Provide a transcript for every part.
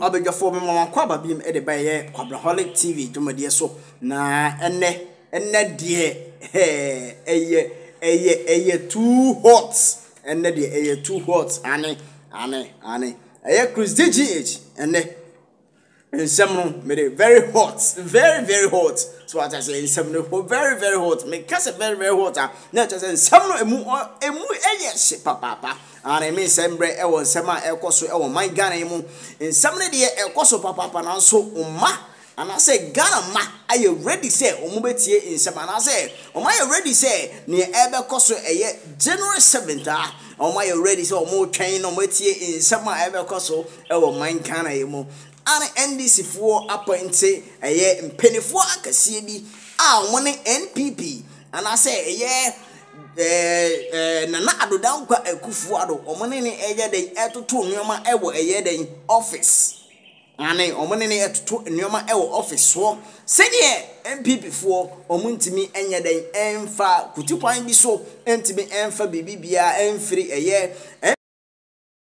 Abega for me mama kwaba bim e de baye Kwabenaholic TV dwumade so na enne de eye too hot enne de eye too hot ane eye Chris DGH enne nsem me very hot very hot so what I say nsem no very hot me kase very hot na just nsem no emu eye se papa and I mean sembre e won sema e koso e won man Ghana emu nsem ne de e koso papa na so umma and I say Ghana ma are you ready say omu betie nsem and I say omu are you ready say ne e be koso eye January 7th omu are you ready say omu twen no betie nsem a e be koso e won man Ghana emu and NDC for appointee eye mpenifo akase bi a won NPP and I say nana adodan kwa ekufu ado omone ne eye den etoto nneoma ewo eye den office ane omone ne etoto nneoma ewo office so sede MPP fo omuntimi enye den emfa kutikwan bi so entimi emfa bibibia emfiri eye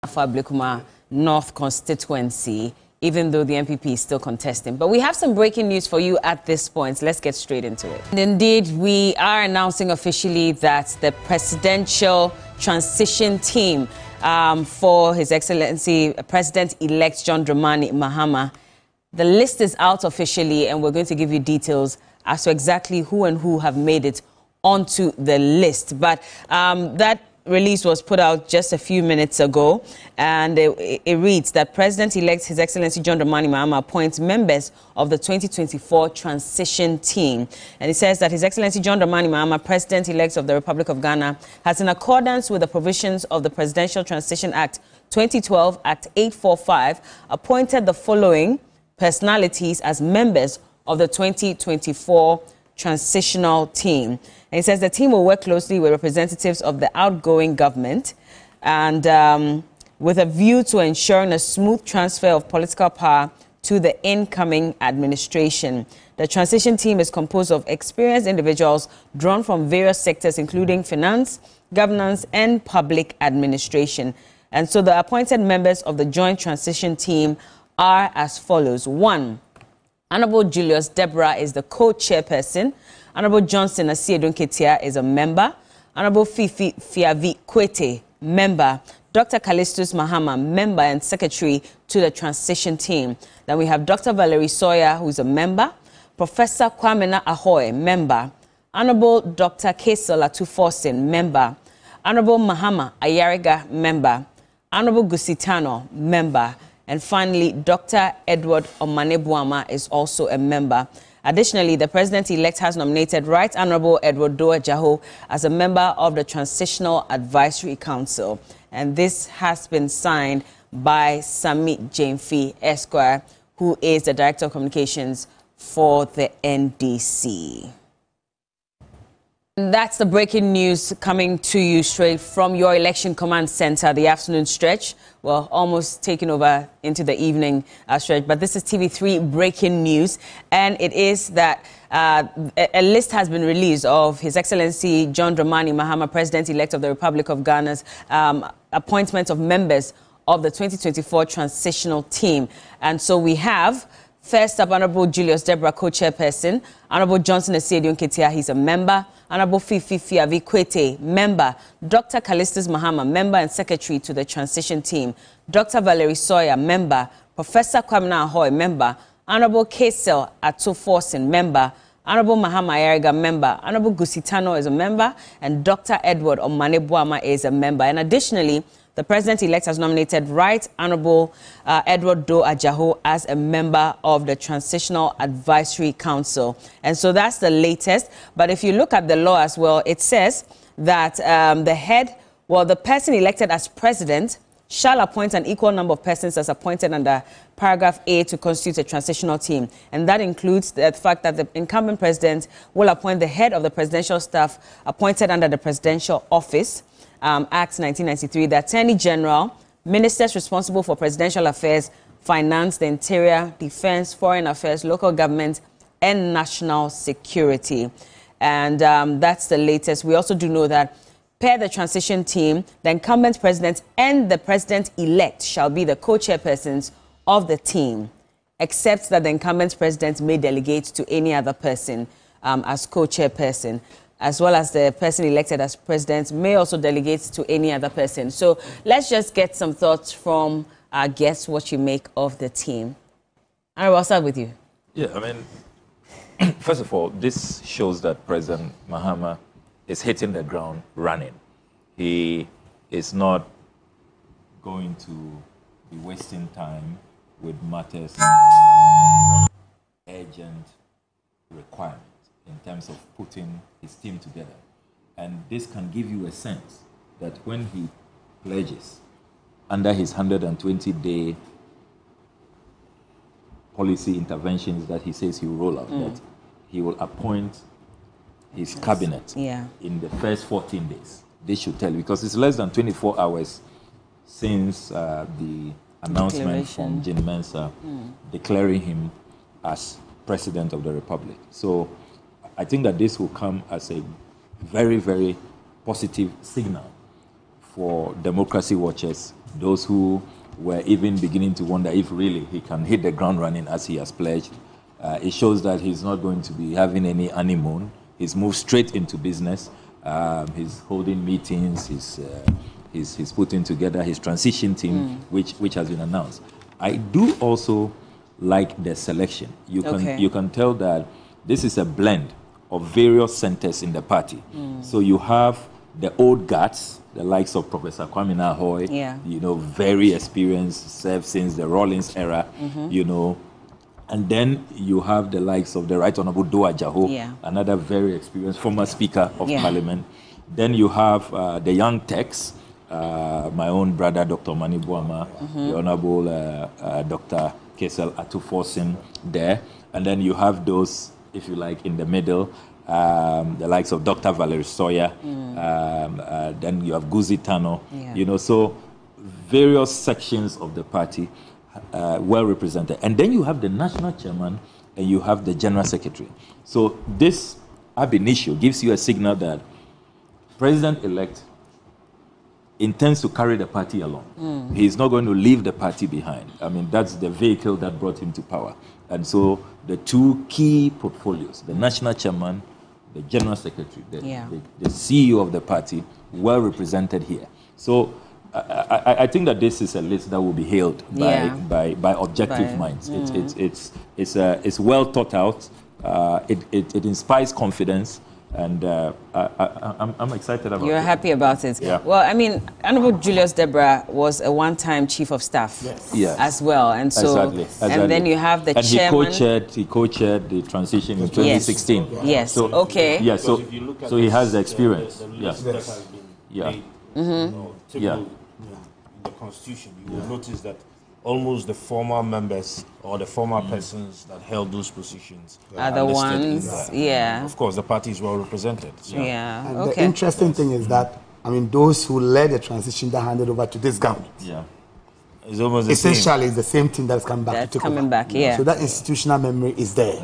Fablekuma North constituency, even though the MPP is still contesting. But we have some breaking news for you at this point. Let's get straight into it. And indeed, we are announcing officially that the presidential transition team for His Excellency President-elect John Dramani Mahama, the list is out officially, and we're going to give you details as to exactly who have made it onto the list. But that release was put out just a few minutes ago, and it reads that President-elect His Excellency John Dramani Mahama appoints members of the 2024 transition team. And it says that His Excellency John Dramani Mahama, President-elect of the Republic of Ghana, has, in accordance with the provisions of the Presidential Transition Act 2012, Act 845, appointed the following personalities as members of the 2024 transitional team. And it says the team will work closely with representatives of the outgoing government and with a view to ensuring a smooth transfer of political power to the incoming administration. The transition team is composed of experienced individuals drawn from various sectors, including finance, governance, and public administration. And so the appointed members of the joint transition team are as follows. 1. Honorable Julius Deborah is the co-chairperson. Honorable Johnson Asiedun Ketia is a member. Honorable Fifi Fiavi Kwete, member. Dr. Callistus Mahama, member and secretary to the transition team. Then we have Dr. Valerie Sawyer, who is a member. Professor Kwabenaholic, member. Honorable Dr. Kesel Atuforsin, member. Honorable Mahama Ayariga, member. Honorable Gusitano, member. And finally, Dr. Edward Omanebuama is also a member. Additionally, the President-elect has nominated Right Honorable Edward Doa Jaho as a member of the Transitional Advisory Council. And this has been signed by Sami Jamefi Esquire, who is the Director of Communications for the NDC. That's the breaking news coming to you straight from your election command center, the afternoon stretch. Well, almost taking over into the evening stretch. But this is TV3 breaking news. And it is that a list has been released of His Excellency John Dramani Mahama, President-elect of the Republic of Ghana's appointment of members of the 2024 transitional team. And so we have, first up, Honorable Julius Deborah, co-chairperson. Honorable Johnson Asiedun Ketia, he's a member. Honorable Fifi Fiavi Kwete, member. Dr. Callistus Mahama, member and secretary to the transition team. Dr. Valerie Sawyer, member. Professor Kwabenaholic, member. Honorable Kesel Atuforsin, member. Honorable Mahama Ayariga, member. Honorable Gusitano is a member. And Dr. Edward Omanebuama is a member. And additionally, the President-elect has nominated Right Honorable Edward Doa Jaho as a member of the Transitional Advisory Council. And so that's the latest. But if you look at the law as well, it says that the person elected as president shall appoint an equal number of persons as appointed under paragraph A to constitute a transitional team. And that includes the fact that the incumbent president will appoint the head of the presidential staff appointed under the presidential office, Act 1993, the Attorney General, ministers responsible for presidential affairs, finance, the interior, defense, foreign affairs, local government, and national security. And that's the latest. We also do know that per the transition team, the incumbent president and the president-elect shall be the co-chairpersons of the team, except that the incumbent president may delegate to any other person as co-chairperson, as well as the person elected as president may also delegate to any other person. So let's just get some thoughts from our guests, what you make of the team. All right, I'll start with you. Yeah, I mean, first of all, this shows that President Mahama is hitting the ground running. He is not going to be wasting time with matters urgent requirements in terms of putting his team together. And this can give you a sense that when he pledges under his 120-day policy interventions that he says he will roll out, that he will appoint his cabinet in the first 14 days. This should tell, because it's less than 24 hours since the announcement from Jane Mensah declaring him as President of the Republic. So I think that this will come as a very, very positive signal for democracy watchers, those who were even beginning to wonder if really he can hit the ground running as he has pledged. It shows that he's not going to be having any honeymoon. He's moved straight into business. He's holding meetings. He's putting together his transition team, which has been announced. I do also like the selection. You can tell that this is a blend of various centers in the party. So you have the old guards, the likes of Professor Kwabenaholic, you know, very experienced, served since the Rawlings era, you know. And then you have the likes of the Right Honorable Doa Jaho, another very experienced former Speaker of Parliament. Then you have the young techs, my own brother, Dr. Mani Buama, the Honorable Dr. Kesel Atuforsin there. And then you have those, if you like, in the middle, the likes of Dr. Valerie Sawyer. Then you have Guzi Tano. You know, so various sections of the party well represented. And then you have the national chairman and you have the general secretary. So this ab initio gives you a signal that President-elect intends to carry the party along. He's not going to leave the party behind. I mean, that's the vehicle that brought him to power. And so the two key portfolios, the national chairman, the general secretary, the CEO of the party, well represented here. So I think that this is a list that will be hailed by objective minds. It's well thought out. It inspires confidence. And I'm excited about it. You're happy about it. Yeah. Well, I mean, Honorable Julius Deborah was a one-time chief of staff as well. And so, and then you have the chairman. He co-chaired the transition in 2016. Yes. So, okay. So he has the experience. In the Constitution, you will notice that almost the former members or the former persons that held those positions are the ones, Of course, the party is well represented. So. And the interesting thing is that, I mean, those who led the transition that handed over to this government. It's almost the essentially it's the same thing that's coming back to take over. So that institutional memory is there.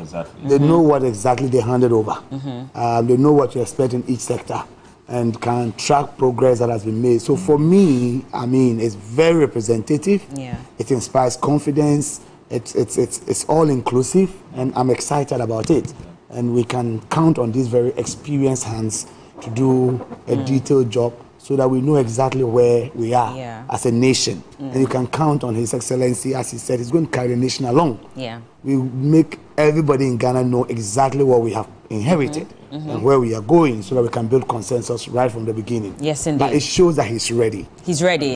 They know what exactly they handed over. They know what you expect in each sector and can track progress that has been made. So for me, I mean, it's very representative. It inspires confidence. It's all inclusive, and I'm excited about it. And we can count on these very experienced hands to do a detailed job so that we know exactly where we are as a nation. And you can count on His Excellency, as he said, he's going to carry the nation along. We make everybody in Ghana know exactly what we have inherited and where we are going so that we can build consensus right from the beginning. Yes, indeed. But it shows that he's ready. He's ready.